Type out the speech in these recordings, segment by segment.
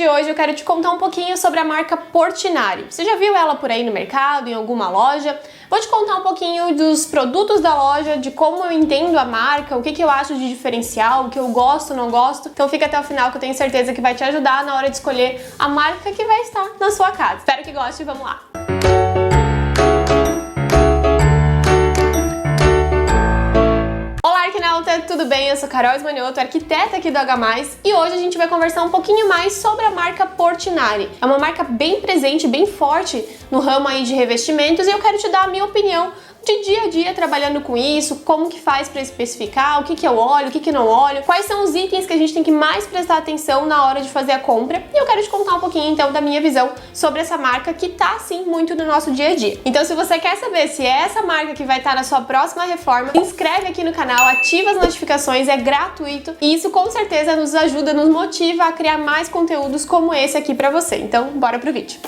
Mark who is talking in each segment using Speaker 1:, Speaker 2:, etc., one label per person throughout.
Speaker 1: de hoje eu quero te contar um pouquinho sobre a marca Portinari. Você já viu ela por aí no mercado, em alguma loja? Vou te contar um pouquinho dos produtos da loja, de como eu entendo a marca, o que eu acho de diferencial, o que eu gosto, não gosto. Então fica até o final que eu tenho certeza que vai te ajudar na hora de escolher a marca que vai estar na sua casa. Espero que goste e vamos lá! Olá, Arquinauta! Tudo bem? Eu sou Carol Esmanioto, arquiteta aqui do H+, e hoje a gente vai conversar um pouquinho mais sobre a marca Portinari. É uma marca bem presente, bem forte no ramo aí de revestimentos e eu quero te dar a minha opinião de dia a dia trabalhando com isso, como que faz para especificar, o que eu olho, o que não olho, quais são os itens que a gente tem que mais prestar atenção na hora de fazer a compra. E eu quero te contar um pouquinho então da minha visão sobre essa marca que tá assim muito no nosso dia a dia. Então se você quer saber se é essa marca que vai estar na sua próxima reforma, se inscreve aqui no canal, ativa as notificações, é gratuito e isso com certeza nos ajuda, nos motiva a criar mais conteúdos como esse aqui para você. Então bora pro vídeo.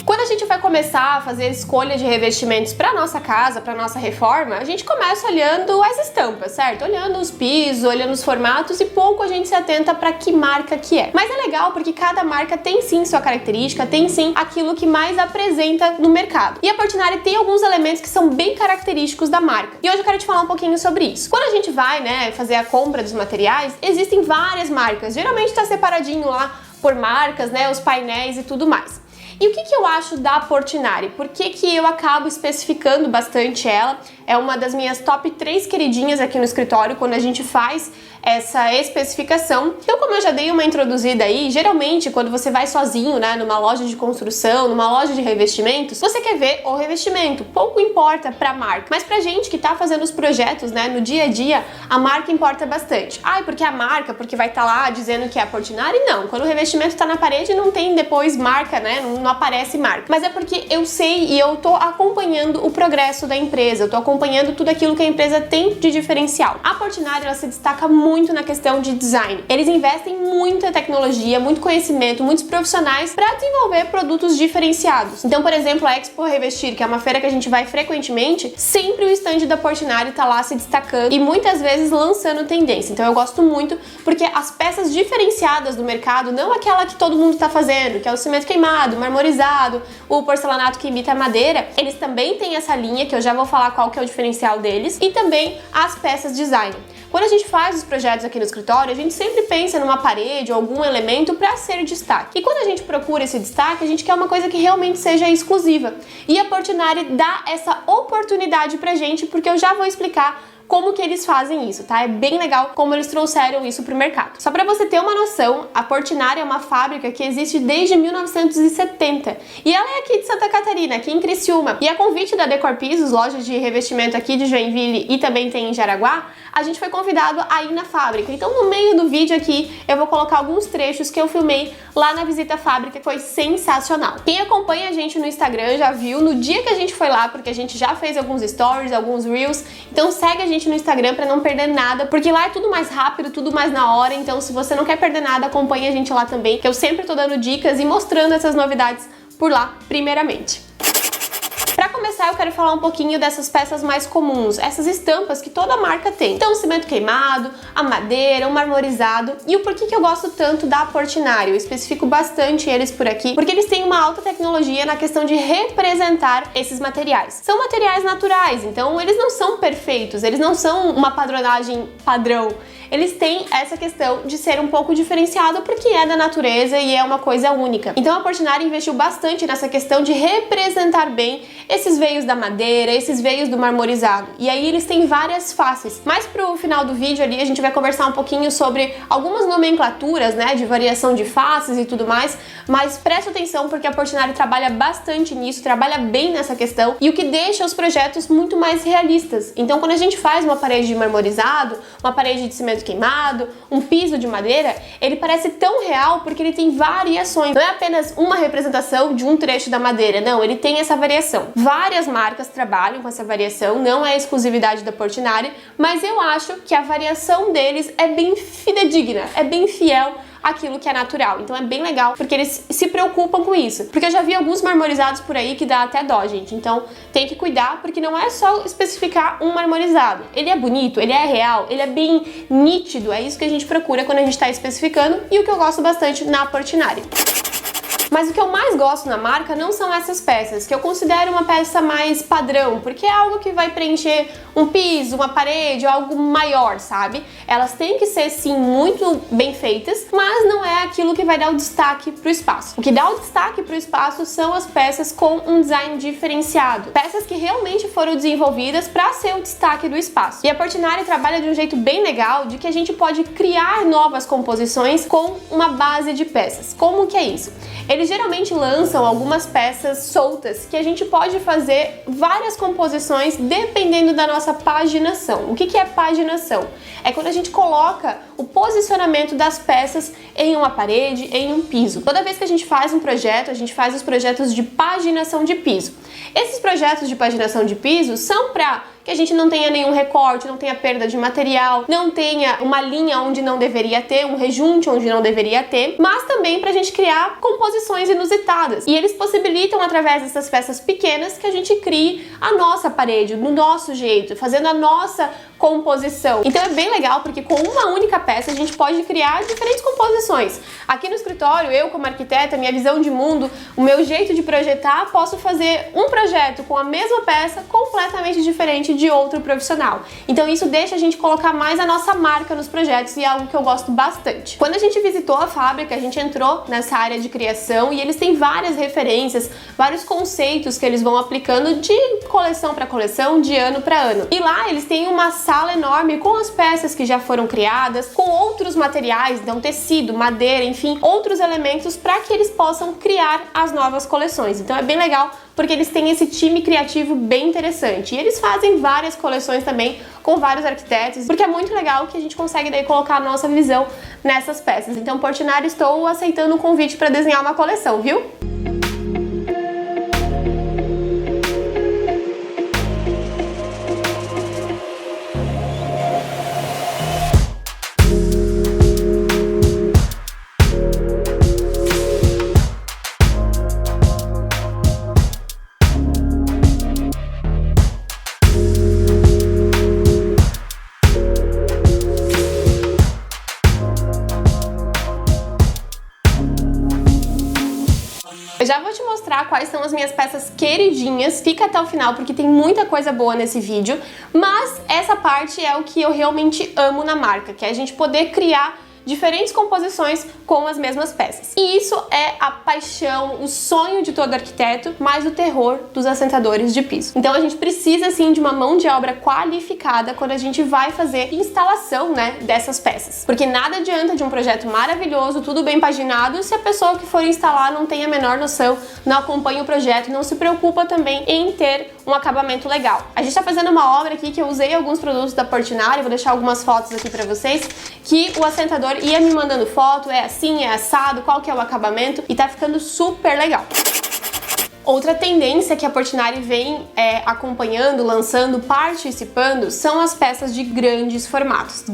Speaker 1: Quando a gente vai começar a fazer escolha de revestimentos para nossa casa, para nossa reforma, a gente começa olhando as estampas, certo? Olhando os pisos, olhando os formatos e pouco a gente se atenta para que marca que é. Mas é legal porque cada marca tem sim sua característica, tem sim aquilo que mais apresenta no mercado. E a Portinari tem alguns elementos que são bem característicos da marca. E hoje eu quero te falar um pouquinho sobre isso. Quando a gente vai, fazer a compra dos materiais, existem várias marcas. Geralmente está separadinho lá por marcas, os painéis e tudo mais. E o que eu acho da Portinari? Por que eu acabo especificando bastante ela? É uma das minhas top 3 queridinhas aqui no escritório quando a gente faz essa especificação. Então, como eu já dei uma introduzida aí, geralmente quando você vai sozinho, numa loja de construção, numa loja de revestimentos, você quer ver o revestimento. Pouco importa pra marca, mas pra gente que tá fazendo os projetos, no dia a dia, a marca importa bastante. Porque a marca, porque vai estar lá dizendo que é a Portinari? Não. Quando o revestimento tá na parede, não tem depois marca, não aparece marca. Mas é porque eu sei e eu tô acompanhando o progresso da empresa, eu tô acompanhando tudo aquilo que a empresa tem de diferencial. A Portinari, ela se destaca muito na questão de design. Eles investem muita tecnologia, muito conhecimento, muitos profissionais para desenvolver produtos diferenciados. Então, por exemplo, a Expo Revestir, que é uma feira que a gente vai frequentemente, sempre o stand da Portinari tá lá se destacando e muitas vezes lançando tendência. Então eu gosto muito porque as peças diferenciadas do mercado, não aquela que todo mundo tá fazendo, que é o cimento queimado, marmorizado, o porcelanato que imita a madeira, eles também têm essa linha, que eu já vou falar qual que é o diferencial deles, e também as peças design. Quando a gente faz os projetos aqui no escritório, a gente sempre pensa numa parede ou algum elemento para ser destaque. E quando a gente procura esse destaque, a gente quer uma coisa que realmente seja exclusiva. E a Portinari dá essa oportunidade pra gente, porque eu já vou explicar como que eles fazem isso, tá? É bem legal como eles trouxeram isso pro mercado. Só pra você ter uma noção, a Portinari é uma fábrica que existe desde 1970 e ela é aqui de Santa Catarina, aqui em Criciúma. E a convite da Decor Pisos, loja de revestimento aqui de Joinville e também tem em Jaraguá, a gente foi convidado a ir na fábrica. Então no meio do vídeo aqui eu vou colocar alguns trechos que eu filmei lá na visita à fábrica, que foi sensacional. Quem acompanha a gente no Instagram já viu no dia que a gente foi lá, porque a gente já fez alguns stories, alguns reels, então segue a gente no Instagram para não perder nada, porque lá é tudo mais rápido, tudo mais na hora, então se você não quer perder nada, acompanha a gente lá também, que eu sempre tô dando dicas e mostrando essas novidades por lá, primeiramente. Para começar, eu quero falar um pouquinho dessas peças mais comuns, essas estampas que toda marca tem. Então, o cimento queimado, a madeira, o marmorizado. E o porquê que eu gosto tanto da Portinari? Eu especifico bastante eles por aqui, porque eles têm uma alta tecnologia na questão de representar esses materiais. São materiais naturais, então eles não são perfeitos, eles não são uma padronagem padrão. Eles têm essa questão de ser um pouco diferenciado porque é da natureza e é uma coisa única. Então a Portinari investiu bastante nessa questão de representar bem esses veios da madeira, esses veios do marmorizado. E aí eles têm várias faces. Mas pro final do vídeo ali a gente vai conversar um pouquinho sobre algumas nomenclaturas, de variação de faces e tudo mais, mas presta atenção porque a Portinari trabalha bastante nisso, trabalha bem nessa questão e o que deixa os projetos muito mais realistas. Então quando a gente faz uma parede de marmorizado, uma parede de cimento queimado, um piso de madeira, ele parece tão real porque ele tem variações. Não é apenas uma representação de um trecho da madeira, não, ele tem essa variação. Várias marcas trabalham com essa variação, não é exclusividade da Portinari, mas eu acho que a variação deles é bem fidedigna, é bem fiel aquilo que é natural. Então é bem legal, porque eles se preocupam com isso. Porque eu já vi alguns marmorizados por aí que dá até dó, gente. Então tem que cuidar, porque não é só especificar um marmorizado. Ele é bonito, ele é real, ele é bem nítido. É isso que a gente procura quando a gente está especificando, e o que eu gosto bastante na Portinari. Mas o que eu mais gosto na marca não são essas peças, que eu considero uma peça mais padrão, porque é algo que vai preencher um piso, uma parede, algo maior, sabe? Elas têm que ser, sim, muito bem feitas, mas não é aquilo que vai dar o destaque pro espaço. O que dá o destaque pro espaço são as peças com um design diferenciado. Peças que realmente foram desenvolvidas para ser o destaque do espaço. E a Portinari trabalha de um jeito bem legal, de que a gente pode criar novas composições com uma base de peças. Como que é isso? Eles geralmente lançam algumas peças soltas que a gente pode fazer várias composições dependendo da nossa paginação. O que é paginação? É quando a gente coloca o posicionamento das peças em uma parede, em um piso. Toda vez que a gente faz um projeto, a gente faz os projetos de paginação de piso. Esses projetos de paginação de piso são para que a gente não tenha nenhum recorte, não tenha perda de material, não tenha uma linha onde não deveria ter, um rejunte onde não deveria ter, mas também para a gente criar composições inusitadas. E eles possibilitam, através dessas peças pequenas, que a gente crie a nossa parede, do nosso jeito, fazendo a nossa composição. Então é bem legal, porque com uma única peça a gente pode criar diferentes composições. Aqui no escritório, eu como arquiteta, minha visão de mundo, o meu jeito de projetar, posso fazer um projeto com a mesma peça completamente diferente de outro profissional. Então isso deixa a gente colocar mais a nossa marca nos projetos, e é algo que eu gosto bastante. Quando a gente visitou a fábrica, a gente entrou nessa área de criação e eles têm várias referências, vários conceitos que eles vão aplicando de coleção para coleção, de ano para ano. E lá eles têm uma sala enorme com as peças que já foram criadas, com outros materiais, então tecido, madeira, enfim, outros elementos para que eles possam criar as novas coleções. Então é bem legal, porque eles têm esse time criativo bem interessante. E eles fazem várias coleções também com vários arquitetos, porque é muito legal que a gente consegue daí colocar a nossa visão nessas peças. Então, Portinari, estou aceitando um convite para desenhar uma coleção, viu? Eu já vou te mostrar quais são as minhas peças queridinhas, fica até o final porque tem muita coisa boa nesse vídeo, mas essa parte é o que eu realmente amo na marca, que é a gente poder criar diferentes composições com as mesmas peças. E isso é a paixão, o sonho de todo arquiteto, mas o terror dos assentadores de piso. Então a gente precisa sim de uma mão de obra qualificada quando a gente vai fazer instalação, né, dessas peças. Porque nada adianta de um projeto maravilhoso, tudo bem paginado, se a pessoa que for instalar não tem a menor noção, não acompanha o projeto, não se preocupa também em ter um acabamento legal. A gente tá fazendo uma obra aqui que eu usei alguns produtos da Portinari, vou deixar algumas fotos aqui pra vocês, que o assentador ia me mandando foto, é assim, é assado, qual que é o acabamento, e tá ficando super legal. Outra tendência que a Portinari vem acompanhando, lançando, participando, são as peças de grandes formatos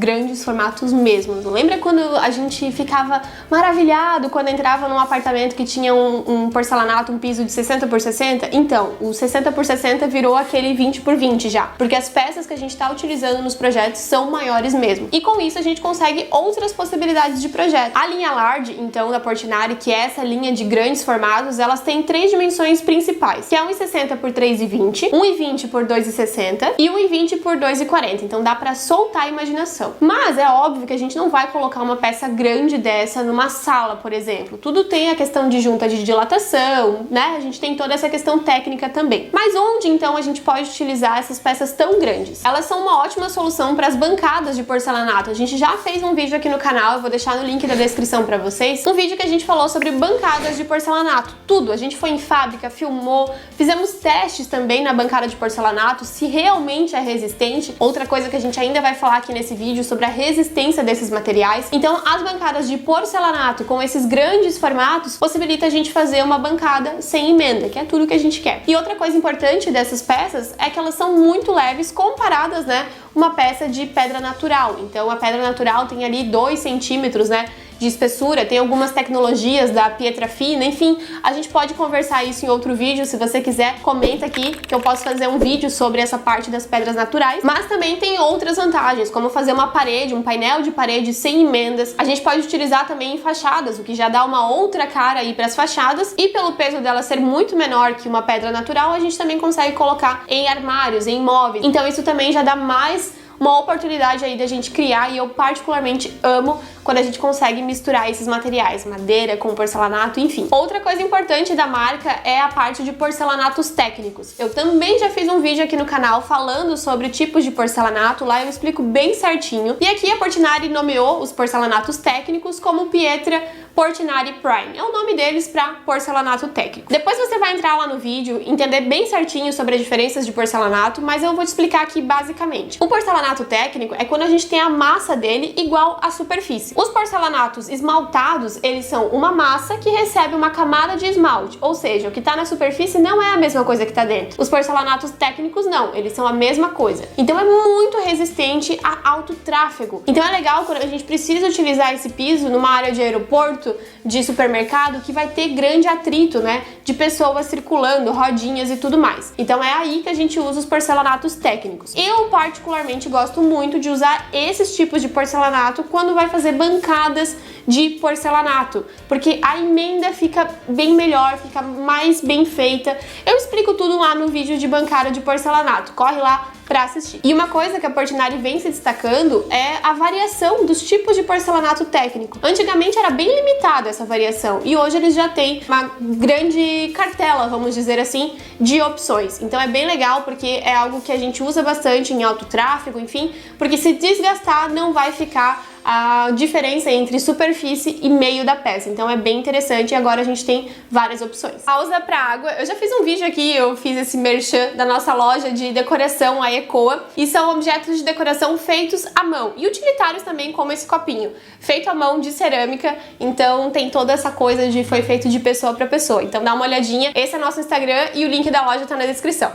Speaker 1: mesmo. Lembra quando a gente ficava maravilhado quando entrava num apartamento que tinha um porcelanato, um piso de 60 por 60? Então, o 60 por 60 virou aquele 20 por 20 já, porque as peças que a gente está utilizando nos projetos são maiores mesmo. E com isso a gente consegue outras possibilidades de projeto. A linha Large, então, da Portinari, que é essa linha de grandes formatos, elas têm 3 dimensões principais, que é 1,60 por 3,20, 1,20 por 2,60 e 1,20 por 2,40. Então dá pra soltar a imaginação. Mas é óbvio que a gente não vai colocar uma peça grande dessa numa sala, por exemplo. Tudo tem a questão de junta de dilatação, né? A gente tem toda essa questão técnica também. Mas onde então a gente pode utilizar essas peças tão grandes? Elas são uma ótima solução para as bancadas de porcelanato. A gente já fez um vídeo aqui no canal, eu vou deixar no link da descrição para vocês, um vídeo que a gente falou sobre bancadas de porcelanato. Tudo, a gente foi em fábrica, filmou, fizemos testes também na bancada de porcelanato, se realmente é resistente. Outra coisa que a gente ainda vai falar aqui nesse vídeo sobre a resistência desses materiais. Então, as bancadas de porcelanato com esses grandes formatos possibilita a gente fazer uma bancada sem emenda, que é tudo que a gente quer. E outra coisa importante dessas peças é que elas são muito leves comparadas, né, uma peça de pedra natural. Então, a pedra natural tem ali 2 centímetros, né, de espessura, tem algumas tecnologias da Pietrafina, enfim, a gente pode conversar isso em outro vídeo, se você quiser, comenta aqui que eu posso fazer um vídeo sobre essa parte das pedras naturais, mas também tem outras vantagens, como fazer uma parede, um painel de parede sem emendas. A gente pode utilizar também em fachadas, o que já dá uma outra cara aí para as fachadas, e pelo peso dela ser muito menor que uma pedra natural, a gente também consegue colocar em armários, em móveis. Então isso também já dá mais uma oportunidade aí da gente criar, e eu particularmente amo quando a gente consegue misturar esses materiais, madeira com porcelanato, enfim. Outra coisa importante da marca é a parte de porcelanatos técnicos. Eu também já fiz um vídeo aqui no canal falando sobre tipos de porcelanato, lá eu explico bem certinho. E aqui a Portinari nomeou os porcelanatos técnicos como Pietra Portinari Prime. É o nome deles para porcelanato técnico. Depois você vai entrar lá no vídeo, entender bem certinho sobre as diferenças de porcelanato, mas eu vou te explicar aqui basicamente. O porcelanato técnico é quando a gente tem a massa dele igual à superfície. Os porcelanatos esmaltados, eles são uma massa que recebe uma camada de esmalte, ou seja, o que está na superfície não é a mesma coisa que está dentro. Os porcelanatos técnicos não, eles são a mesma coisa. Então é muito resistente a alto tráfego. Então é legal quando a gente precisa utilizar esse piso numa área de aeroporto, de supermercado, que vai ter grande atrito, né, de pessoas circulando, rodinhas e tudo mais. Então é aí que a gente usa os porcelanatos técnicos. Eu particularmente gosto muito de usar esses tipos de porcelanato quando vai fazer bancadas de porcelanato, porque a emenda fica bem melhor, fica mais bem feita. Eu explico tudo lá no vídeo de bancada de porcelanato, corre lá para assistir. E uma coisa que a Portinari vem se destacando é a variação dos tipos de porcelanato técnico. Antigamente era bem limitada essa variação, e hoje eles já têm uma grande cartela, vamos dizer assim, de opções. Então é bem legal, porque é algo que a gente usa bastante em alto tráfego, enfim, porque se desgastar não vai ficar a diferença entre superfície e meio da peça. Então é bem interessante, e agora a gente tem várias opções. Pausa para água. Eu já fiz um vídeo aqui, eu fiz esse merchan da nossa loja de decoração, a Ecoa, e são objetos de decoração feitos à mão e utilitários também, como esse copinho, feito à mão de cerâmica. Então tem toda essa coisa de foi feito de pessoa para pessoa. Então dá uma olhadinha. Esse é nosso Instagram e o link da loja tá na descrição.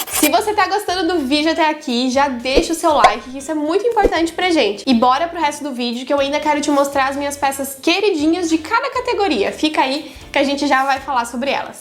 Speaker 1: Se você tá gostando do vídeo até aqui, já deixa o seu like, que isso é muito importante pra gente. E bora pro resto do vídeo, que eu ainda quero te mostrar as minhas peças queridinhas de cada categoria. Fica aí que a gente já vai falar sobre elas.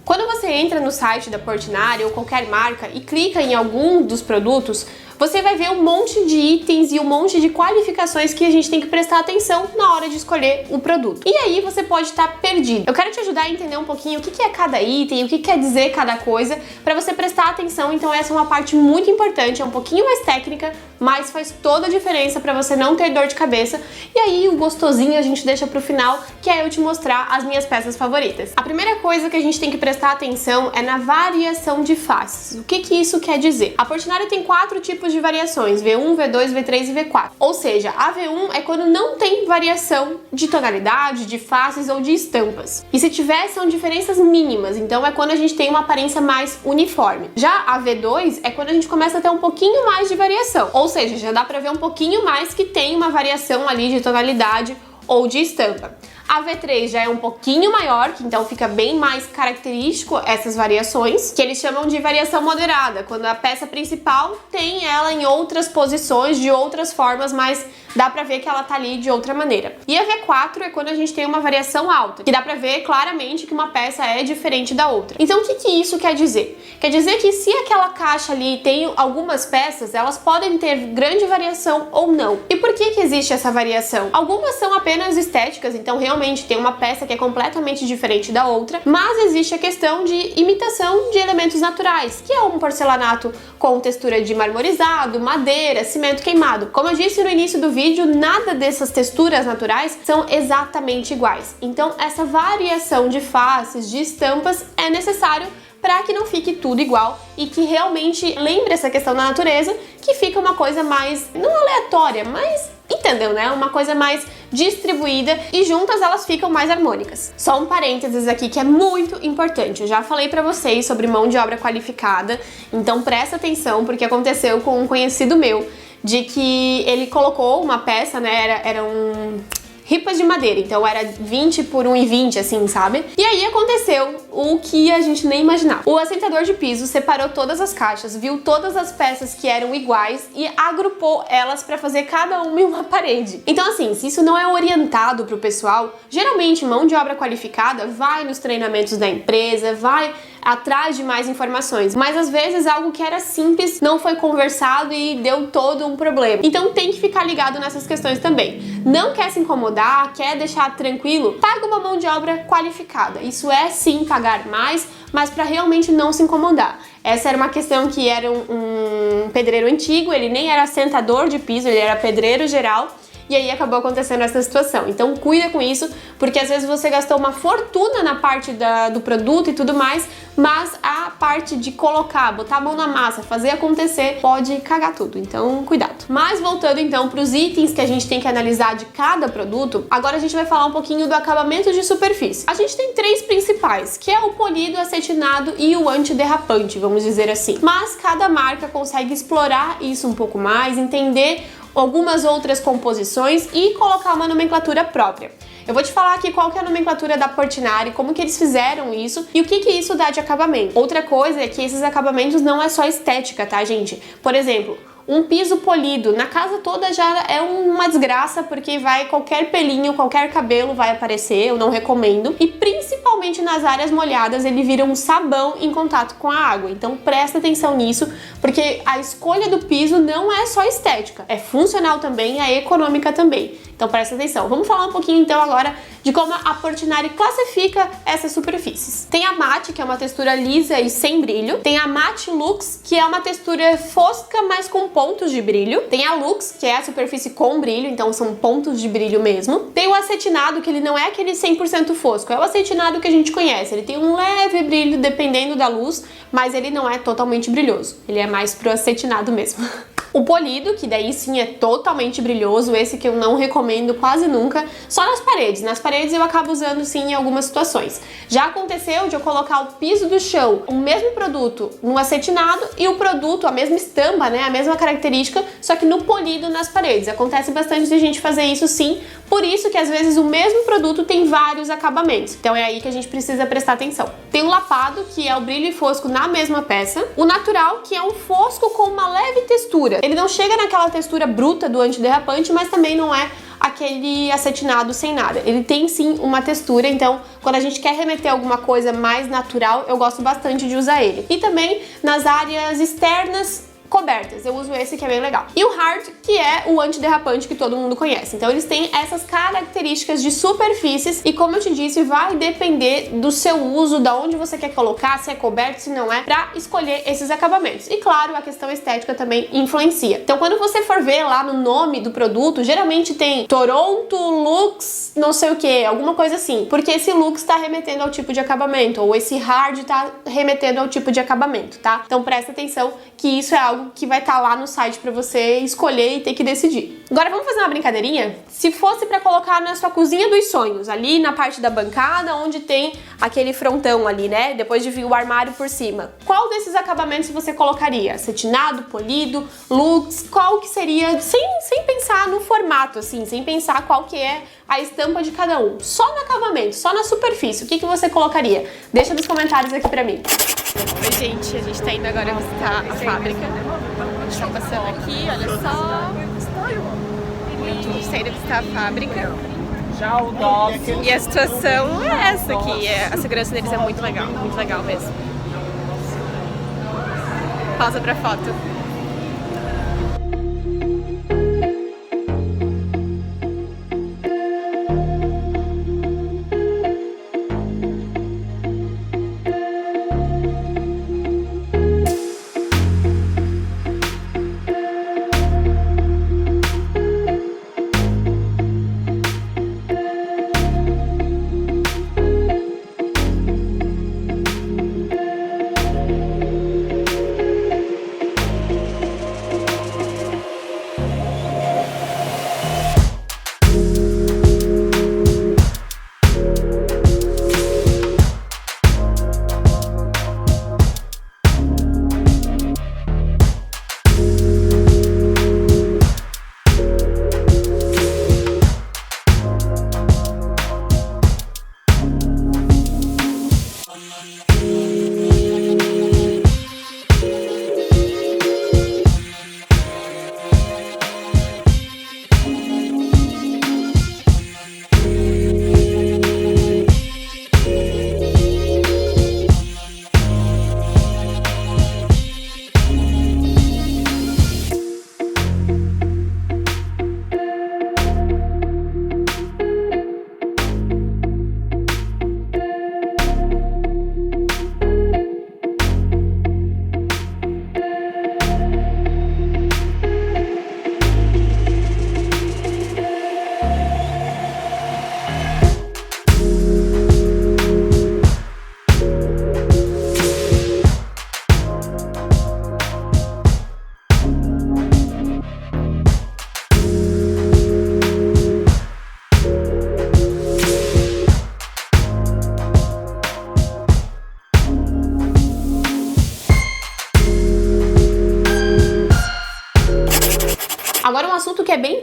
Speaker 1: Quando você entra no site da Portinari ou qualquer marca e clica em algum dos produtos, você vai ver um monte de itens e um monte de qualificações que a gente tem que prestar atenção na hora de escolher o produto. E aí você pode estar perdido. Eu quero te ajudar a entender um pouquinho o que é cada item, o que quer dizer cada coisa, para você prestar atenção. Então essa é uma parte muito importante, é um pouquinho mais técnica, mas faz toda a diferença para você não ter dor de cabeça. E aí o gostosinho a gente deixa pro final, que é eu te mostrar as minhas peças favoritas. A primeira coisa que a gente tem que prestar atenção é na variação de faces. O que isso quer dizer? A Portinari tem 4 tipos de variações, V1, V2, V3 e V4. Ou seja, a V1 é quando não tem variação de tonalidade, de faces ou de estampas. E se tiver, são diferenças mínimas, então é quando a gente tem uma aparência mais uniforme. Já a V2 é quando a gente começa a ter um pouquinho mais de variação, ou seja, já dá pra ver um pouquinho mais que tem uma variação ali de tonalidade ou de estampa. A V3 já é um pouquinho maior, que então fica bem mais característico essas variações, que eles chamam de variação moderada, quando a peça principal tem ela em outras posições, de outras formas, mas dá pra ver que ela tá ali de outra maneira. E a V4 é quando a gente tem uma variação alta, que dá pra ver claramente que uma peça é diferente da outra. Então o que isso quer dizer? Quer dizer que se aquela caixa ali tem algumas peças, elas podem ter grande variação ou não. E por que existe essa variação? Algumas são apenas estéticas, então realmente tem uma peça que é completamente diferente da outra, mas existe a questão de imitação de elementos naturais, que é um porcelanato com textura de marmorizado, madeira, cimento queimado. Como eu disse no início do vídeo, nada dessas texturas naturais são exatamente iguais. Então essa variação de faces, de estampas é necessário para que não fique tudo igual e que realmente lembre essa questão da natureza, que fica uma coisa mais, não aleatória, mas entendeu, né? Uma coisa mais distribuída e juntas elas ficam mais harmônicas. Só um parênteses aqui que é muito importante. Eu já falei pra vocês sobre mão de obra qualificada, então presta atenção, porque aconteceu com um conhecido meu, de que ele colocou uma peça, né? Era um ripas de madeira, então era 20 por 1,20, assim, sabe? E aí aconteceu o que a gente nem imaginava. O assentador de piso separou todas as caixas, viu todas as peças que eram iguais e agrupou elas para fazer cada uma em uma parede. Então assim, se isso não é orientado pro pessoal, geralmente mão de obra qualificada vai nos treinamentos da empresa, vai atrás de mais informações, mas às vezes algo que era simples não foi conversado e deu todo um problema. Então tem que ficar ligado nessas questões também. Não quer se incomodar, quer deixar tranquilo, paga uma mão de obra qualificada. Isso é sim pagar mais, mas para realmente não se incomodar. Essa era uma questão que era um pedreiro antigo, ele nem era assentador de piso, ele era pedreiro geral. E aí acabou acontecendo essa situação. Então cuida com isso, porque às vezes você gastou uma fortuna na parte do produto e tudo mais, mas a parte de colocar, botar a mão na massa, fazer acontecer, pode cagar tudo. Então cuidado. Mas voltando então para os itens que a gente tem que analisar de cada produto, agora a gente vai falar um pouquinho do acabamento de superfície. A gente tem 3 principais, que é o polido, acetinado e o antiderrapante, vamos dizer assim. Mas cada marca consegue explorar isso um pouco mais, entender algumas outras composições e colocar uma nomenclatura própria. Eu vou te falar aqui qual que é a nomenclatura da Portinari, como que eles fizeram isso e o que isso dá de acabamento. Outra coisa é que esses acabamentos não é só estética, tá, gente? Por exemplo, um piso polido na casa toda já é uma desgraça, porque vai qualquer pelinho, qualquer cabelo vai aparecer, eu não recomendo. E principalmente nas áreas molhadas, ele vira um sabão em contato com a água. Então presta atenção nisso, porque a escolha do piso não é só estética, é funcional também, é econômica também. Então presta atenção. Vamos falar um pouquinho então agora de como a Portinari classifica essas superfícies. Tem a Matte, que é uma textura lisa e sem brilho. Tem a Matte Lux, que é uma textura fosca, mas com pontos de brilho. Tem a Lux, que é a superfície com brilho, então são pontos de brilho mesmo. Tem o acetinado, que ele não é aquele 100% fosco, é o acetinado que a gente conhece. Ele tem um leve brilho dependendo da luz, mas ele não é totalmente brilhoso. Ele é mais pro acetinado mesmo. O polido, que daí sim é totalmente brilhoso, esse que eu não recomendo quase nunca, só nas paredes. Nas paredes eu acabo usando sim em algumas situações. Já aconteceu de eu colocar o piso do chão, o mesmo produto no acetinado e o produto, a mesma estampa, né, a mesma característica, só que no polido nas paredes. Acontece bastante de gente fazer isso sim, por isso que às vezes o mesmo produto tem vários acabamentos. Então é aí que a gente precisa prestar atenção. Tem o lapado, que é o brilho e fosco na mesma peça. O natural, que é um fosco com uma leve textura. Ele não chega naquela textura bruta do antiderrapante, mas também não é aquele acetinado sem nada. Ele tem sim uma textura, então quando a gente quer remeter alguma coisa mais natural, eu gosto bastante de usar ele. E também nas áreas externas cobertas, eu uso esse que é bem legal. E o hard, que é o antiderrapante que todo mundo conhece. Então eles têm essas características de superfícies e, como eu te disse, vai depender do seu uso, da onde você quer colocar, se é coberto, se não é, pra escolher esses acabamentos. E claro, a questão estética também influencia. Então quando você for ver lá no nome do produto, geralmente tem Toronto Lux não sei o que, alguma coisa assim, porque esse Lux tá remetendo ao tipo de acabamento, ou esse hard tá remetendo ao tipo de acabamento, tá? Então presta atenção que isso é algo que vai estar lá no site para você escolher e ter que decidir. Agora vamos fazer uma brincadeirinha? Se fosse para colocar na sua cozinha dos sonhos, ali na parte da bancada, onde tem aquele frontão ali, né? Depois de vir o armário por cima. Qual desses acabamentos você colocaria? Acetinado, polido, lux? Qual que seria, sem pensar no formato, assim, sem pensar qual que é a estampa de cada um. Só no acabamento, só na superfície, o que você colocaria? Deixa nos comentários aqui pra mim. Oi, gente, a gente tá indo agora visitar a fábrica. A gente tá passando aqui, olha só. A gente tá indo visitar a fábrica. E a situação é essa aqui. A segurança deles é muito legal mesmo. Pausa pra foto.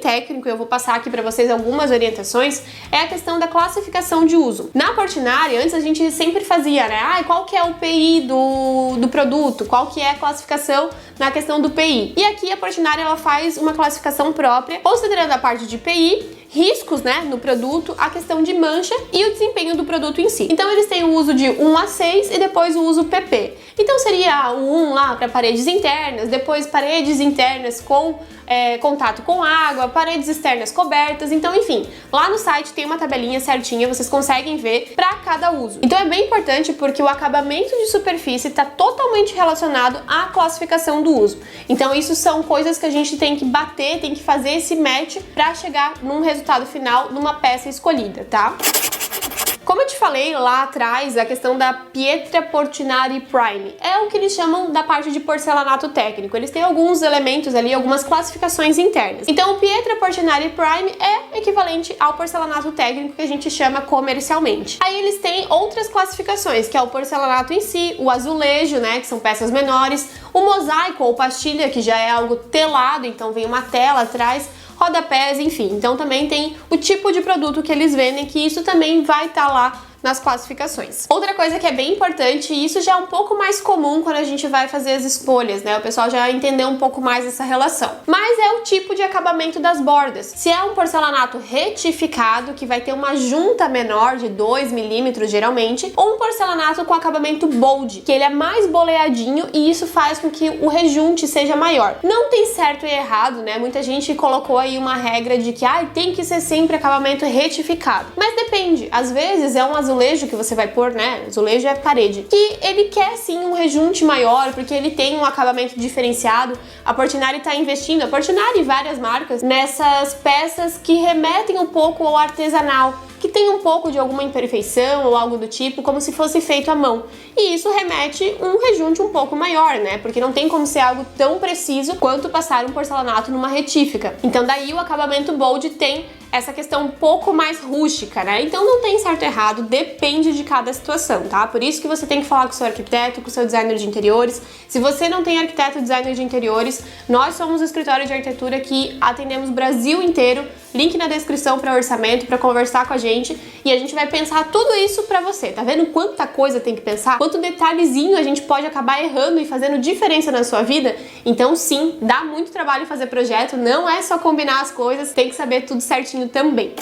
Speaker 1: técnico, eu vou passar aqui para vocês algumas orientações, é a questão da classificação de uso. Na Portinari, antes a gente sempre fazia, né? Qual que é o PI do produto? Qual que é a classificação na questão do PI? E aqui a Portinari, ela faz uma classificação própria, considerando a parte de PI, riscos, né, no produto, a questão de mancha e o desempenho do produto em si. Então eles têm o uso de 1 a 6 e depois o uso PP. Então seria o 1 lá para paredes internas, depois paredes internas com contato com água, paredes externas cobertas. Então, enfim, lá no site tem uma tabelinha certinha, vocês conseguem ver para cada uso. Então é bem importante porque o acabamento de superfície está totalmente relacionado à classificação do uso. Então isso são coisas que a gente tem que bater, tem que fazer esse match para chegar num resultado final numa peça escolhida, tá? Como eu te falei lá atrás, a questão da Pietra Portinari Prime é o que eles chamam da parte de porcelanato técnico. Eles têm alguns elementos ali, algumas classificações internas. Então, o Pietra Portinari Prime é equivalente ao porcelanato técnico que a gente chama comercialmente. Aí eles têm outras classificações, que é o porcelanato em si, o azulejo, né, que são peças menores, o mosaico ou pastilha, que já é algo telado, então vem uma tela atrás, rodapés, enfim. Então também tem o tipo de produto que eles vendem, que isso também vai estar lá nas classificações. Outra coisa que é bem importante, e isso já é um pouco mais comum quando a gente vai fazer as escolhas, né? O pessoal já entendeu um pouco mais essa relação. Mas é o tipo de acabamento das bordas. Se é um porcelanato retificado, que vai ter uma junta menor de 2 milímetros geralmente, ou um porcelanato com acabamento bold, que ele é mais boleadinho e isso faz com que o rejunte seja maior. Não tem certo e errado, né? Muita gente colocou aí uma regra de que tem que ser sempre acabamento retificado. Mas depende. Às vezes é um azulejo que você vai pôr, né? Azulejo é parede. Que ele quer sim um rejunte maior, porque ele tem um acabamento diferenciado. A Portinari tá investindo, a Portinari e várias marcas, nessas peças que remetem um pouco ao artesanal, que tem um pouco de alguma imperfeição ou algo do tipo, como se fosse feito à mão. E isso remete um rejunte um pouco maior, né? Porque não tem como ser algo tão preciso quanto passar um porcelanato numa retífica. Então daí o acabamento bold tem essa questão um pouco mais rústica, né? Então não tem certo e errado, depende de cada situação, tá? Por isso que você tem que falar com o seu arquiteto, com o seu designer de interiores. Se você não tem arquiteto ou designer de interiores, nós somos o escritório de arquitetura que atendemos o Brasil inteiro. Link na descrição para orçamento, para conversar com a gente, e a gente vai pensar tudo isso para você. Tá vendo quanta coisa tem que pensar? Quanto detalhezinho a gente pode acabar errando e fazendo diferença na sua vida? Então sim, dá muito trabalho fazer projeto, não é só combinar as coisas, tem que saber tudo certinho também.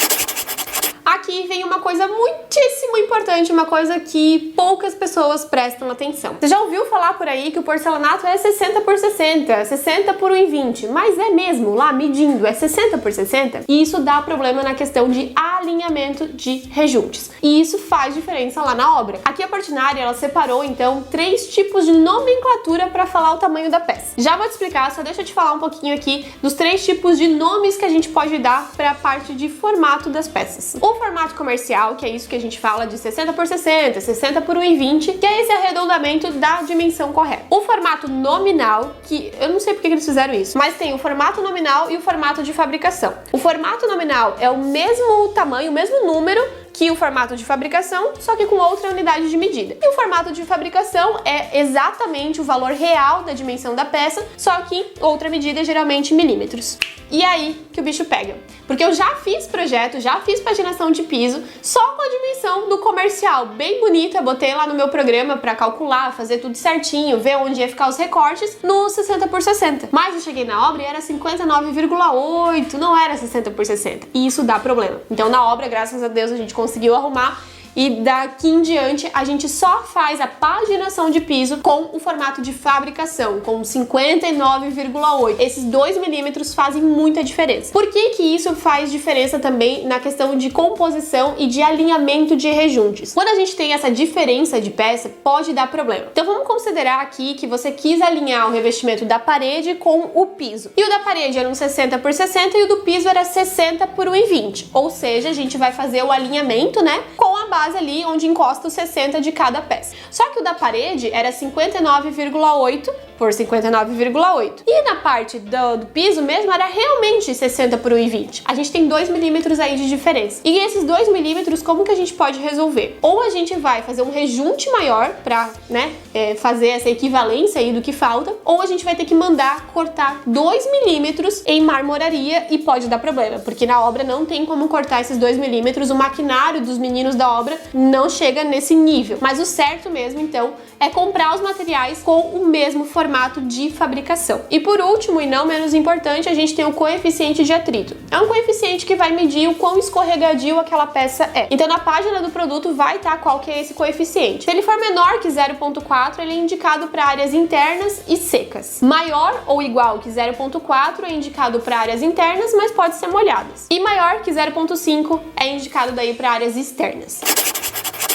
Speaker 1: Aqui vem uma coisa muitíssimo importante, uma coisa que poucas pessoas prestam atenção. Você já ouviu falar por aí que o porcelanato é 60 por 60, 60 por 1,20, mas é mesmo, lá medindo, é 60 por 60? E isso dá problema na questão de alinhamento de rejuntes. E isso faz diferença lá na obra. Aqui a Portinari, ela separou então 3 tipos de nomenclatura para falar o tamanho da peça. Já vou te explicar, só deixa eu te falar um pouquinho aqui dos 3 tipos de nomes que a gente pode dar para a parte de formato das peças. O formato comercial, que é isso que a gente fala de 60 por 60, 60 por 1,20, que é esse arredondamento da dimensão correta. O formato nominal, que eu não sei porque eles fizeram isso, mas tem o formato nominal e o formato de fabricação. O formato nominal é o mesmo tamanho, o mesmo número que o formato de fabricação, só que com outra unidade de medida. E o formato de fabricação é exatamente o valor real da dimensão da peça, só que outra medida, geralmente milímetros. E aí que o bicho pega. Porque eu já fiz projeto, já fiz paginação de piso, só com a dimensão do comercial, bem bonita, botei lá no meu programa pra calcular, fazer tudo certinho, ver onde ia ficar os recortes, no 60 por 60. Mas eu cheguei na obra e era 59,8, não era 60 por 60. E isso dá problema. Então na obra, graças a Deus, a gente conseguiu arrumar. E daqui em diante a gente só faz a paginação de piso com o formato de fabricação, com 59,8. Esses 2 milímetros fazem muita diferença. Por que que isso faz diferença também na questão de composição e de alinhamento de rejuntes? Quando a gente tem essa diferença de peça, pode dar problema. Então vamos considerar aqui que você quis alinhar o revestimento da parede com o piso. E o da parede era um 60 por 60 e o do piso era 60 por 1,20. Ou seja, a gente vai fazer o alinhamento, né, com a base ali onde encosta os 60 de cada peça. Só que o da parede era 59,8 por 59,8. E na parte do piso mesmo era realmente 60 por 1,20. A gente tem 2 milímetros aí de diferença. E esses 2 milímetros, como que a gente pode resolver? Ou a gente vai fazer um rejunte maior pra, né, fazer essa equivalência aí do que falta, ou a gente vai ter que mandar cortar 2 milímetros em marmoraria e pode dar problema, porque na obra não tem como cortar esses 2 milímetros, o maquinário dos meninos da obra não chega nesse nível. Mas o certo mesmo, então, é comprar os materiais com o mesmo formato de fabricação. E por último, e não menos importante, a gente tem o coeficiente de atrito. É um coeficiente que vai medir o quão escorregadio aquela peça é. Então na página do produto vai estar qual que é esse coeficiente. Se ele for menor que 0,4, ele é indicado para áreas internas e secas. Maior ou igual que 0,4 é indicado para áreas internas, mas pode ser molhadas. E maior que 0,5 é indicado daí para áreas externas.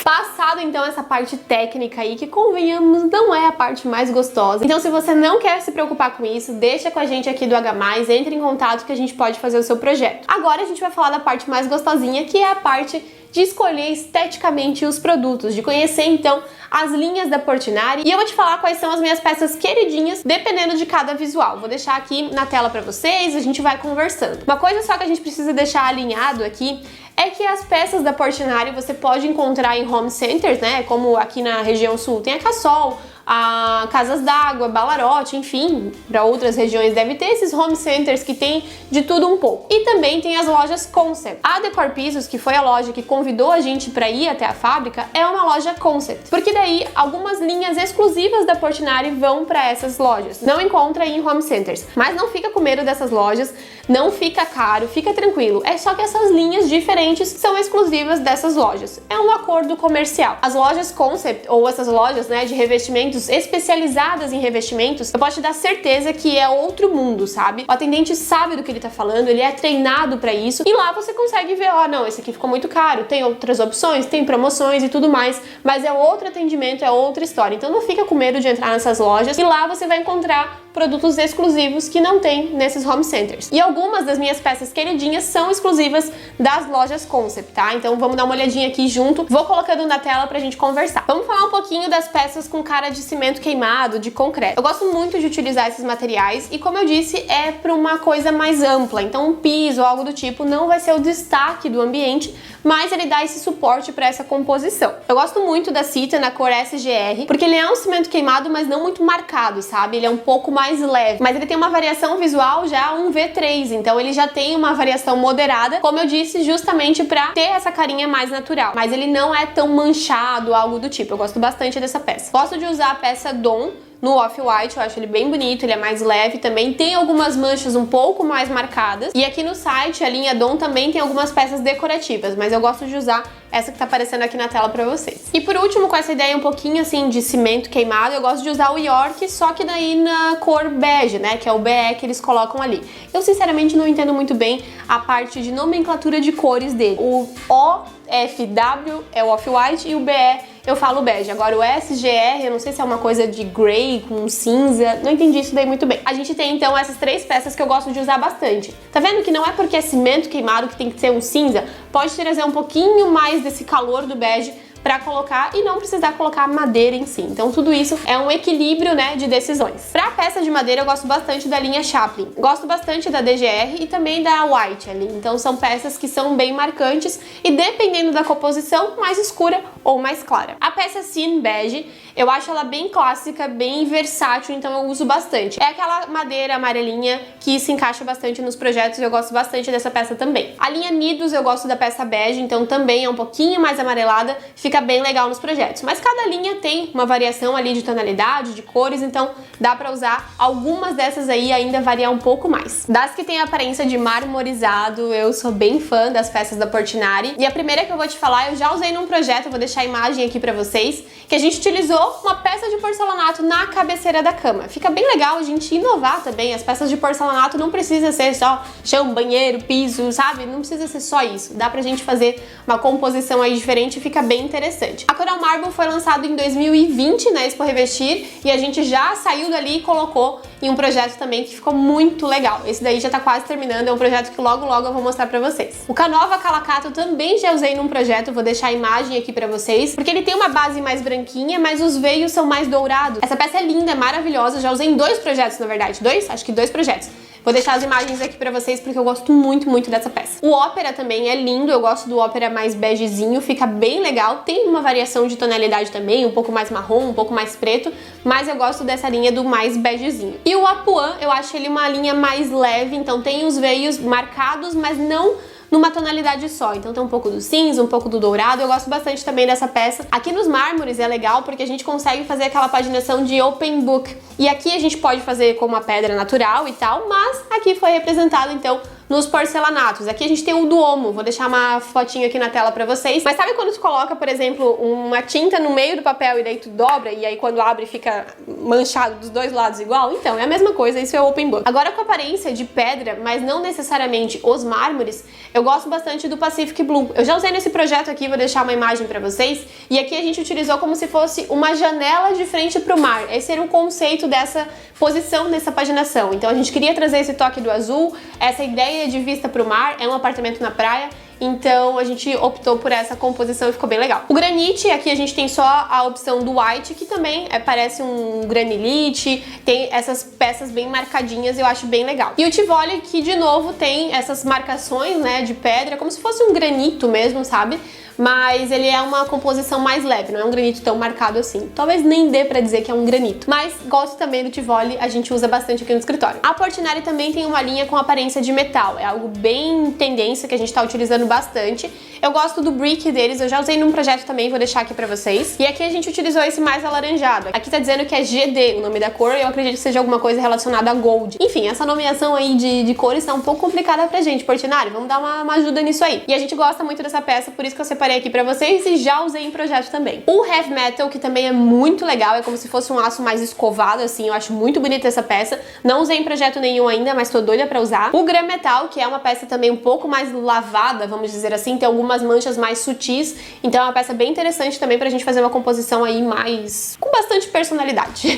Speaker 1: Passado então essa parte técnica aí, que convenhamos, não é a parte mais gostosa. Então se você não quer se preocupar com isso, deixa com a gente aqui do H+, entre em contato que a gente pode fazer o seu projeto. Agora a gente vai falar da parte mais gostosinha, que é a parte de escolher esteticamente os produtos, de conhecer então as linhas da Portinari, e eu vou te falar quais são as minhas peças queridinhas, dependendo de cada visual. Vou deixar aqui na tela pra vocês, a gente vai conversando. Uma coisa só que a gente precisa deixar alinhado aqui é que as peças da Portinari você pode encontrar em home centers, né, como aqui na região sul tem a Cassol, a Casas d'Água, Ballarote, enfim, para outras regiões deve ter esses home centers que tem de tudo um pouco. E também tem as lojas Concept. A Decor Pisos, que foi a loja que convidou a gente para ir até a fábrica, é uma loja Concept, porque daí algumas linhas exclusivas da Portinari vão para essas lojas. Não encontra em home centers, mas não fica com medo dessas lojas, não fica caro, fica tranquilo. É só que essas linhas diferentes são exclusivas dessas lojas. É um acordo comercial. As lojas Concept, ou essas lojas, né, de revestimentos especializadas em revestimentos, eu posso te dar certeza que é outro mundo, sabe? O atendente sabe do que ele tá falando, ele é treinado pra isso, e lá você consegue ver, ó, não, esse aqui ficou muito caro, tem outras opções, tem promoções e tudo mais, mas é outro atendimento, é outra história. Então não fica com medo de entrar nessas lojas, e lá você vai encontrar produtos exclusivos que não tem nesses home centers. E algumas das minhas peças queridinhas são exclusivas das lojas Concept, tá? Então vamos dar uma olhadinha aqui junto. Vou colocando na tela pra gente conversar. Vamos falar um pouquinho das peças com cara de cimento queimado, de concreto. Eu gosto muito de utilizar esses materiais e, como eu disse, é para uma coisa mais ampla. Então um piso ou algo do tipo não vai ser o destaque do ambiente, mas ele dá esse suporte para essa composição. Eu gosto muito da Cita na cor SGR, porque ele é um cimento queimado, mas não muito marcado, sabe? Ele é um pouco mais leve, mas ele tem uma variação visual já um V3, então ele já tem uma variação moderada, como eu disse, justamente para ter essa carinha mais natural. Mas ele não é tão manchado, algo do tipo. Eu gosto bastante dessa peça. Gosto de usar a peça Dawn no Off-White, eu acho ele bem bonito, ele é mais leve também, tem algumas manchas um pouco mais marcadas, e aqui no site a linha Dawn também tem algumas peças decorativas, mas eu gosto de usar essa que tá aparecendo aqui na tela pra vocês. E por último, com essa ideia um pouquinho assim de cimento queimado, eu gosto de usar o York, só que daí na cor bege, né, que é o BE que eles colocam ali. Eu sinceramente não entendo muito bem a parte de nomenclatura de cores dele. O OFW é o Off-White e o BE eu falo bege. Agora o SGR, eu não sei se é uma coisa de grey com cinza, não entendi isso daí muito bem. A gente tem então essas três peças que eu gosto de usar bastante. Tá vendo que não é porque é cimento queimado que tem que ser um cinza? Pode trazer um pouquinho mais desse calor do bege para colocar e não precisar colocar madeira em si. Então tudo isso é um equilíbrio, né, de decisões. Para peça de madeira eu gosto bastante da linha Chaplin. Gosto bastante da DGR e também da White ali. Então são peças que são bem marcantes e dependendo da composição, mais escura ou mais clara. A peça Cine Bege, eu acho ela bem clássica, bem versátil, então eu uso bastante. É aquela madeira amarelinha que se encaixa bastante nos projetos e eu gosto bastante dessa peça também. A linha Nidos eu gosto da peça bege, então também é um pouquinho mais amarelada, fica bem legal nos projetos. Mas cada linha tem uma variação ali de tonalidade, de cores, então dá pra usar algumas dessas aí e ainda variar um pouco mais. Das que tem a aparência de marmorizado, eu sou bem fã das peças da Portinari. E a primeira que eu vou te falar, eu já usei num projeto, eu vou deixar a imagem aqui pra vocês, que a gente utilizou uma peça de porcelanato na cabeceira da cama. Fica bem legal a gente inovar também. As peças de porcelanato não precisa ser só chão, banheiro, piso, sabe? Não precisa ser só isso. Dá pra gente fazer uma composição aí diferente e fica bem interessante. interessante. A Coral Marble foi lançado em 2020 na Expo Revestir e a gente já saiu dali e colocou em um projeto também que ficou muito legal. Esse daí já tá quase terminando, é um projeto que logo eu vou mostrar pra vocês. O Canova Calacato também já usei num projeto, vou deixar a imagem aqui pra vocês, porque ele tem uma base mais branquinha, mas os veios são mais dourados. Essa peça é linda, é maravilhosa, já usei em 2 projetos, na verdade. Acho que 2 projetos. Vou deixar as imagens aqui pra vocês porque eu gosto muito dessa peça. O Ópera também é lindo, eu gosto do Ópera mais begezinho, fica bem legal. Tem uma variação de tonalidade também, um pouco mais marrom, um pouco mais preto, mas eu gosto dessa linha do mais begezinho. E o Apuã, eu acho ele uma linha mais leve, então tem os veios marcados, mas não numa tonalidade só, então tem um pouco do cinza, um pouco do dourado, eu gosto bastante também dessa peça. Aqui nos mármores é legal porque a gente consegue fazer aquela paginação de open book, e aqui a gente pode fazer com uma pedra natural e tal, mas aqui foi representado então nos porcelanatos. Aqui a gente tem o Duomo, vou deixar uma fotinho aqui na tela pra vocês. Mas sabe quando tu coloca, por exemplo, uma tinta no meio do papel e daí tu dobra e aí quando abre fica manchado dos 2 lados igual? Então, é a mesma coisa, isso é o open book. Agora com aparência de pedra, mas não necessariamente os mármores, eu gosto bastante do Pacific Blue. Eu já usei nesse projeto aqui, vou deixar uma imagem pra vocês, e aqui a gente utilizou como se fosse uma janela de frente pro mar. Esse era o conceito dessa posição, dessa paginação. Então a gente queria trazer esse toque do azul, essa ideia de vista pro mar, é um apartamento na praia, então a gente optou por essa composição e ficou bem legal. O granite, aqui a gente tem só a opção do white, que também parece um granilite, tem essas peças bem marcadinhas, eu acho bem legal. E o Tivoli, que de novo tem essas marcações, né, de pedra, como se fosse um granito mesmo, sabe? Mas ele é uma composição mais leve, não é um granito tão marcado assim. Talvez nem dê pra dizer que é um granito, mas gosto também do Tivoli, a gente usa bastante aqui no escritório. A Portinari também tem uma linha com aparência de metal, é algo bem tendência que a gente tá utilizando bastante. Eu gosto do brick deles, eu já usei num projeto também, vou deixar aqui pra vocês. E aqui a gente utilizou esse mais alaranjado. Aqui tá dizendo que é GD o nome da cor, eu acredito que seja alguma coisa relacionada a gold. Enfim, essa nomeação aí de cores tá um pouco complicada pra gente, Portinari, vamos dar uma ajuda nisso aí. E a gente gosta muito dessa peça, por isso que eu separei aqui pra vocês e já usei em projeto também. O Heavy Metal, que também é muito legal, é como se fosse um aço mais escovado, assim, eu acho muito bonita essa peça. Não usei em projeto nenhum ainda, mas tô doida pra usar. O Gram Metal, que é uma peça também um pouco mais lavada, vamos dizer assim, tem algumas manchas mais sutis, então é uma peça bem interessante também pra gente fazer uma composição aí mais... com bastante personalidade.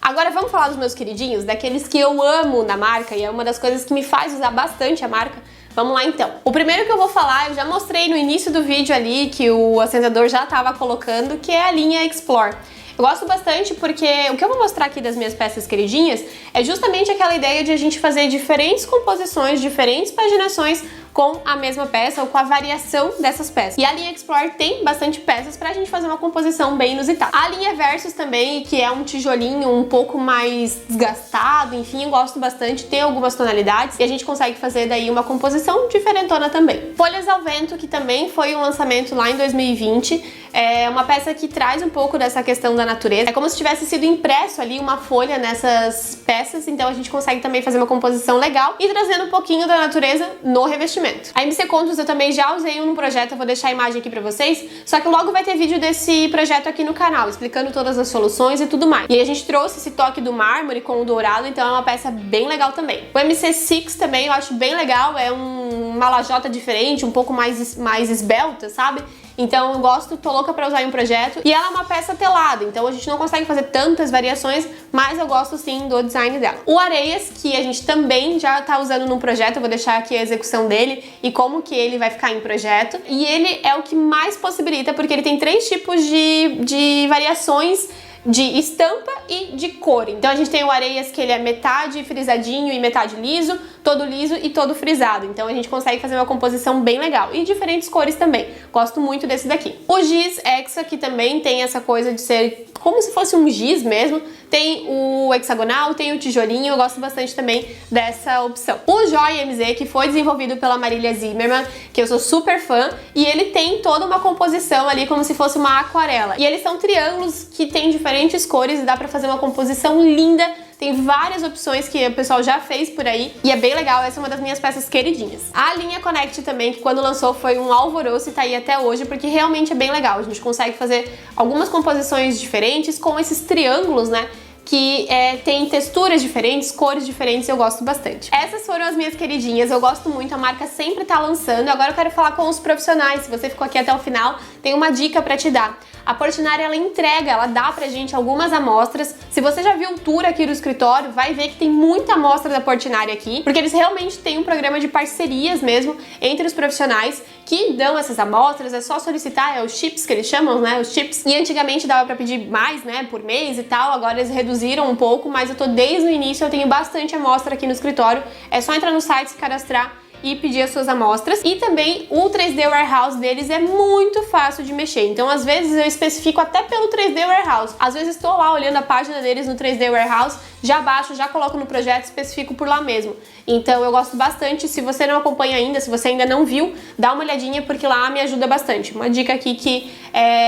Speaker 1: Agora vamos falar dos meus queridinhos, daqueles que eu amo na marca e é uma das coisas que me faz usar bastante a marca. Vamos lá então. O primeiro que eu vou falar, eu já mostrei no início do vídeo ali, que o acendedor já estava colocando, que é a linha Explore. Eu gosto bastante porque o que eu vou mostrar aqui das minhas peças queridinhas é justamente aquela ideia de a gente fazer diferentes composições, diferentes paginações com a mesma peça ou com a variação dessas peças. E a linha Explore tem bastante peças pra gente fazer uma composição bem inusitada. A linha Versus também, que é um tijolinho um pouco mais desgastado, enfim, eu gosto bastante, tem algumas tonalidades e a gente consegue fazer daí uma composição diferentona também. Folhas ao Vento, que também foi um lançamento lá em 2020, é uma peça que traz um pouco dessa questão da natureza. É como se tivesse sido impresso ali uma folha nessas peças, então a gente consegue também fazer uma composição legal e trazendo um pouquinho da natureza no revestimento. A MC Contos eu também já usei um projeto, eu vou deixar a imagem aqui pra vocês, só que logo vai ter vídeo desse projeto aqui no canal, explicando todas as soluções e tudo mais. E aí a gente trouxe esse toque do mármore com o dourado, então é uma peça bem legal também. O MC6 também eu acho bem legal, é uma lajota diferente, um pouco mais esbelta, sabe? Então eu gosto, tô louca pra usar em um projeto. E ela é uma peça telada, então a gente não consegue fazer tantas variações, mas eu gosto sim do design dela. O Areias, que a gente também já tá usando num projeto, eu vou deixar aqui a execução dele e como que ele vai ficar em projeto. E ele é o que mais possibilita, porque ele tem 3 tipos de variações de estampa e de cor. Então a gente tem o Areias, que ele é metade frisadinho e metade liso, todo liso e todo frisado. Então a gente consegue fazer uma composição bem legal. E diferentes cores também. Gosto muito desse daqui. O Giz Hexa, que também tem essa coisa de ser como se fosse um giz mesmo. Tem o hexagonal, tem o tijolinho, eu gosto bastante também dessa opção. O Joy MZ, que foi desenvolvido pela Marília Zimmermann, que eu sou super fã, e ele tem toda uma composição ali como se fosse uma aquarela. E eles são triângulos que tem diferentes cores e dá pra fazer uma composição linda. Tem várias opções que o pessoal já fez por aí e é bem legal, essa é uma das minhas peças queridinhas. A linha Connect também, que quando lançou foi um alvoroço e tá aí até hoje, porque realmente é bem legal. A gente consegue fazer algumas composições diferentes com esses triângulos, né? que tem texturas diferentes, cores diferentes, eu gosto bastante. Essas foram as minhas queridinhas, eu gosto muito, a marca sempre tá lançando. Agora eu quero falar com os profissionais, se você ficou aqui até o final, tem uma dica pra te dar. A Portinari, ela entrega, ela dá pra gente algumas amostras. Se você já viu o tour aqui do escritório, vai ver que tem muita amostra da Portinari aqui, porque eles realmente têm um programa de parcerias mesmo entre os profissionais que dão essas amostras. É só solicitar, os chips que eles chamam, né, os chips. E antigamente dava pra pedir mais, né, por mês e tal, agora eles reduziram um pouco, mas eu tô desde o início, eu tenho bastante amostra aqui no escritório. É só entrar no site, se cadastrar e pedir as suas amostras. E também o 3D Warehouse deles é muito fácil de mexer. Então, às vezes, eu especifico até pelo 3D Warehouse. Às vezes, estou lá olhando a página deles no 3D Warehouse, já baixo, já coloco no projeto, especifico por lá mesmo. Então, eu gosto bastante. Se você não acompanha ainda, se você ainda não viu, dá uma olhadinha, porque lá me ajuda bastante. Uma dica aqui que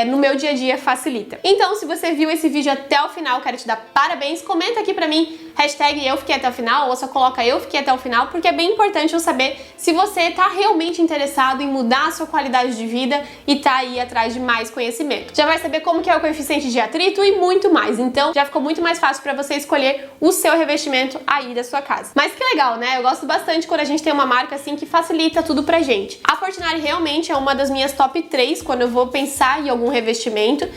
Speaker 1: no meu dia a dia facilita. Então, se você viu esse vídeo até o final, quero te dar parabéns. Comenta aqui pra mim, hashtag eu fiquei até o final, ou só coloca eu fiquei até o final, porque é bem importante eu saber se você tá realmente interessado em mudar a sua qualidade de vida e tá aí atrás de mais conhecimento. Já vai saber como que é o coeficiente de atrito e muito mais. Então, já ficou muito mais fácil pra você escolher o seu revestimento aí da sua casa. Mas que legal, né? Eu gosto bastante quando a gente tem uma marca assim que facilita tudo pra gente. A Portinari realmente é uma das minhas top 3 quando eu vou pensar em algum revestimento.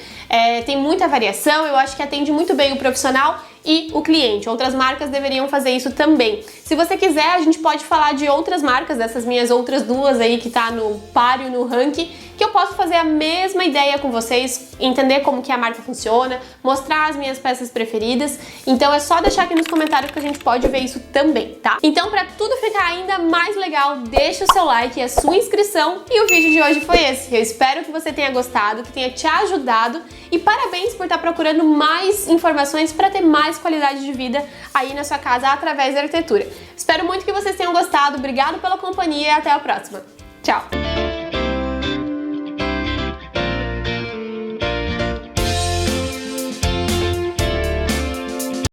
Speaker 1: Tem muita variação, eu acho que atende muito bem o profissional e o cliente. Outras marcas deveriam fazer isso também. Se você quiser, a gente pode falar de outras marcas, dessas minhas outras duas aí que tá no páreo, no ranking, que eu posso fazer a mesma ideia com vocês, entender como que a marca funciona, mostrar as minhas peças preferidas. Então é só deixar aqui nos comentários que a gente pode ver isso também, tá? Então, pra tudo ficar ainda mais legal, deixa o seu like e a sua inscrição. E o vídeo de hoje foi esse. Eu espero que você tenha gostado, que tenha te ajudado, e parabéns por estar procurando mais informações para ter mais qualidade de vida aí na sua casa através da arquitetura. Espero muito que vocês tenham gostado, obrigado pela companhia e até a próxima. Tchau!